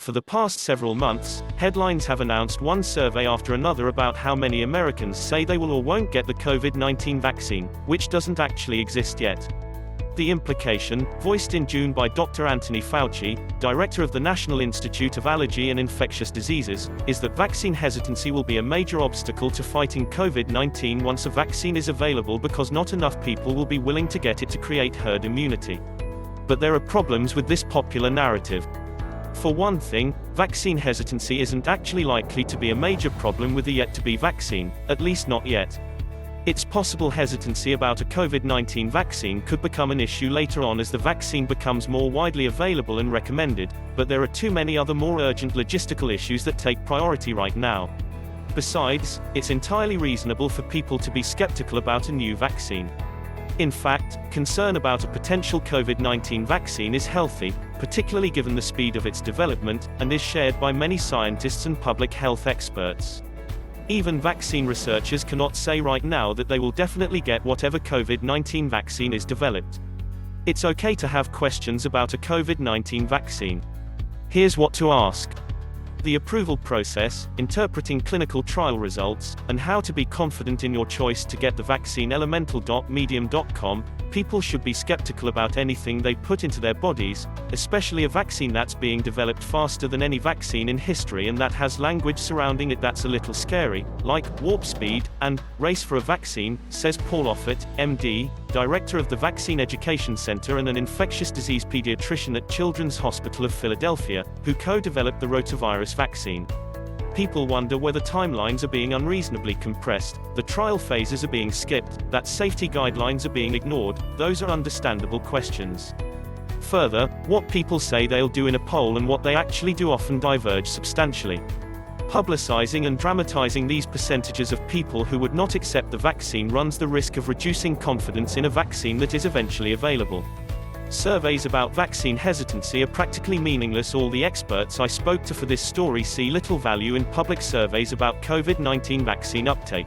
For the past several months, headlines have announced one survey after another about how many Americans say they will or won't get the COVID-19 vaccine, which doesn't actually exist yet. The implication, voiced in June by Dr. Anthony Fauci, director of the National Institute of Allergy and Infectious Diseases, is that vaccine hesitancy will be a major obstacle to fighting COVID-19 once a vaccine is available because not enough people will be willing to get it to create herd immunity. But there are problems with this popular narrative. For one thing, vaccine hesitancy isn't actually likely to be a major problem with the yet-to-be vaccine, at least not yet. It's possible hesitancy about a COVID-19 vaccine could become an issue later on as the vaccine becomes more widely available and recommended, but there are too many other more urgent logistical issues that take priority right now. Besides, it's entirely reasonable for people to be skeptical about a new vaccine. In fact, concern about a potential COVID-19 vaccine is healthy, particularly given the speed of its development, and is shared by many scientists and public health experts. Even vaccine researchers cannot say right now that they will definitely get whatever COVID-19 vaccine is developed. It's okay to have questions about a COVID-19 vaccine. Here's what to ask. The approval process, interpreting clinical trial results, and how to be confident in your choice to get the vaccine. Elemental.medium.com. People should be skeptical about anything they put into their bodies, especially a vaccine that's being developed faster than any vaccine in history and that has language surrounding it that's a little scary, like warp speed and race for a vaccine, says Paul Offit, MD, director of the Vaccine Education Center and an infectious disease pediatrician at Children's Hospital of Philadelphia, who co-developed the rotavirus vaccine. People wonder whether timelines are being unreasonably compressed, the trial phases are being skipped, that safety guidelines are being ignored. Those are understandable questions. Further, what people say they'll do in a poll and what they actually do often diverge substantially. Publicizing and dramatizing these percentages of people who would not accept the vaccine runs the risk of reducing confidence in a vaccine that is eventually available. Surveys about vaccine hesitancy are practically meaningless. All the experts I spoke to for this story see little value in public surveys about COVID-19 vaccine uptake.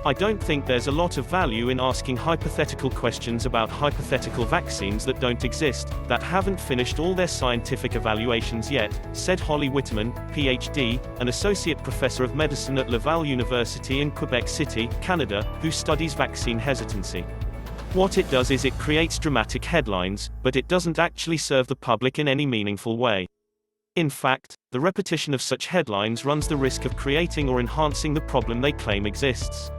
I don't think there's a lot of value in asking hypothetical questions about hypothetical vaccines that don't exist, that haven't finished all their scientific evaluations yet, said Holly Whitman, PhD, an associate professor of medicine at Laval University in Quebec City, Canada, who studies vaccine hesitancy. What it does is it creates dramatic headlines, but it doesn't actually serve the public in any meaningful way. In fact, the repetition of such headlines runs the risk of creating or enhancing the problem they claim exists.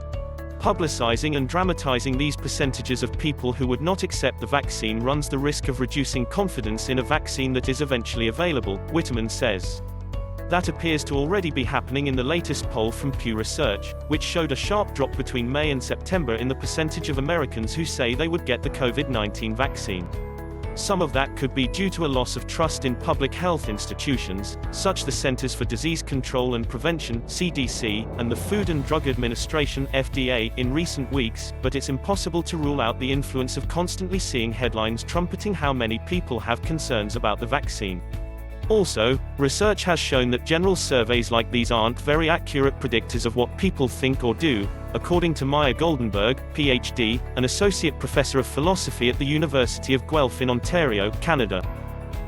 Publicizing and dramatizing these percentages of people who would not accept the vaccine runs the risk of reducing confidence in a vaccine that is eventually available, Whitman says. That appears to already be happening in the latest poll from Pew Research, which showed a sharp drop between May and September in the percentage of Americans who say they would get the COVID-19 vaccine. Some of that could be due to a loss of trust in public health institutions, such as the Centers for Disease Control and Prevention (CDC) and the Food and Drug Administration (FDA) in recent weeks, but it's impossible to rule out the influence of constantly seeing headlines trumpeting how many people have concerns about the vaccine. Also, research has shown that general surveys like these aren't very accurate predictors of what people think or do, according to Maya Goldenberg, PhD, an associate professor of philosophy at the University of Guelph in Ontario, Canada.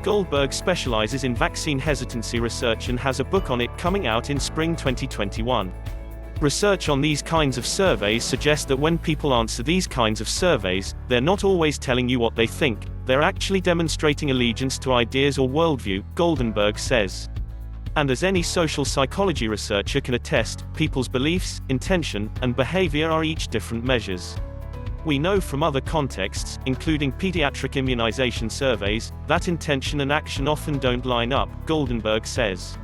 Goldberg specializes in vaccine hesitancy research and has a book on it coming out in spring 2021. Research on these kinds of surveys suggests that when people answer these kinds of surveys, they're not always telling you what they think, they're actually demonstrating allegiance to ideas or worldview, Goldenberg says. And as any social psychology researcher can attest, people's beliefs, intention, and behavior are each different measures. We know from other contexts, including pediatric immunization surveys, that intention and action often don't line up, Goldenberg says.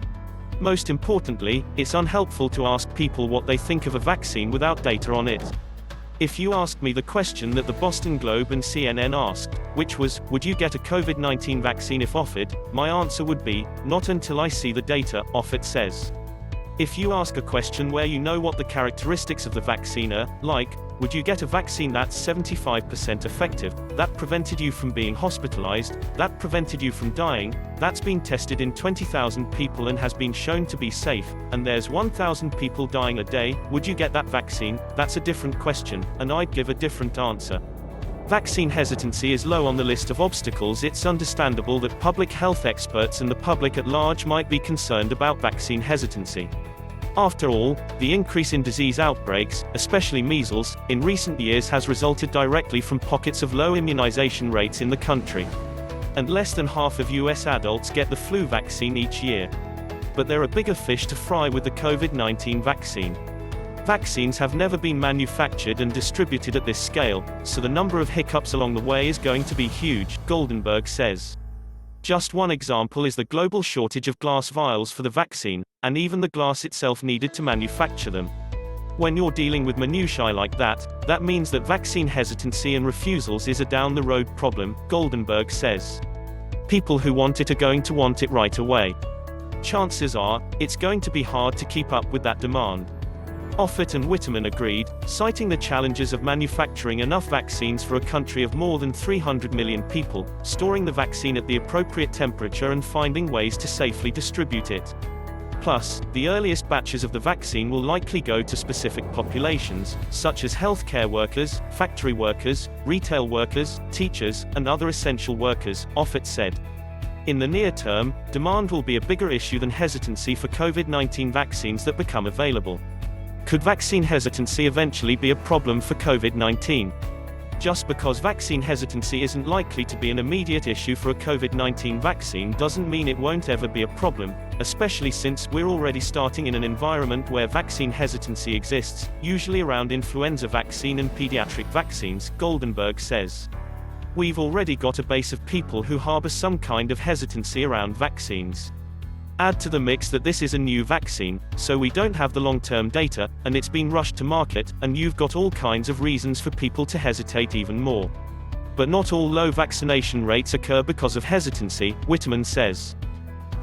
Most importantly, it's unhelpful to ask people what they think of a vaccine without data on it. If you asked me the question that the Boston Globe and CNN asked, which was, would you get a COVID-19 vaccine if offered, my answer would be, not until I see the data, Offit says. If you ask a question where you know what the characteristics of the vaccine are, like, would you get a vaccine that's 75% effective, that prevented you from being hospitalized, that prevented you from dying, that's been tested in 20,000 people and has been shown to be safe, and there's 1,000 people dying a day, would you get that vaccine? That's a different question, and I'd give a different answer. Vaccine hesitancy is low on the list of obstacles. It's understandable that public health experts and the public at large might be concerned about vaccine hesitancy. After all, the increase in disease outbreaks, especially measles, in recent years has resulted directly from pockets of low immunization rates in the country. And less than half of US adults get the flu vaccine each year. But there are bigger fish to fry with the COVID-19 vaccine. Vaccines have never been manufactured and distributed at this scale, so the number of hiccups along the way is going to be huge, Goldenberg says. Just one example is the global shortage of glass vials for the vaccine, and even the glass itself needed to manufacture them. When you're dealing with minutiae like that, that means that vaccine hesitancy and refusals is a down-the-road problem, Goldenberg says. People who want it are going to want it right away. Chances are, it's going to be hard to keep up with that demand. Offit and Whitman agreed, citing the challenges of manufacturing enough vaccines for a country of more than 300 million people, storing the vaccine at the appropriate temperature and finding ways to safely distribute it. Plus, the earliest batches of the vaccine will likely go to specific populations, such as healthcare workers, factory workers, retail workers, teachers, and other essential workers, Offit said. In the near term, demand will be a bigger issue than hesitancy for COVID-19 vaccines that become available. Could vaccine hesitancy eventually be a problem for COVID-19? Just because vaccine hesitancy isn't likely to be an immediate issue for a COVID-19 vaccine doesn't mean it won't ever be a problem, especially since we're already starting in an environment where vaccine hesitancy exists, usually around influenza vaccine and pediatric vaccines, Goldenberg says. We've already got a base of people who harbor some kind of hesitancy around vaccines. Add to the mix that this is a new vaccine, so we don't have the long-term data, and it's been rushed to market, and you've got all kinds of reasons for people to hesitate even more. But not all low vaccination rates occur because of hesitancy, Whitman says.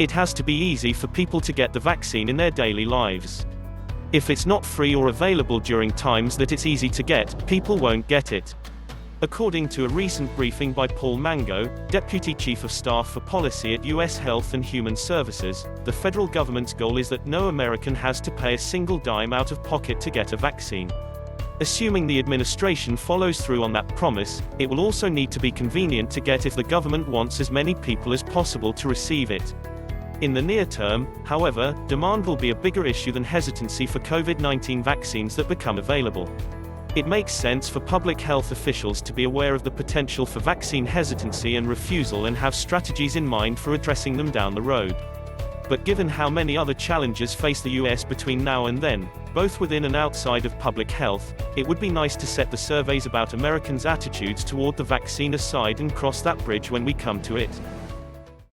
It has to be easy for people to get the vaccine in their daily lives. If it's not free or available during times that it's easy to get, people won't get it. According to a recent briefing by Paul Mango, Deputy Chief of Staff for Policy at U.S. Health and Human Services, the federal government's goal is that no American has to pay a single dime out of pocket to get a vaccine. Assuming the administration follows through on that promise, it will also need to be convenient to get if the government wants as many people as possible to receive it. In the near term, however, demand will be a bigger issue than hesitancy for COVID-19 vaccines that become available. It makes sense for public health officials to be aware of the potential for vaccine hesitancy and refusal and have strategies in mind for addressing them down the road. But given how many other challenges face the US between now and then, both within and outside of public health, it would be nice to set the surveys about Americans' attitudes toward the vaccine aside and cross that bridge when we come to it.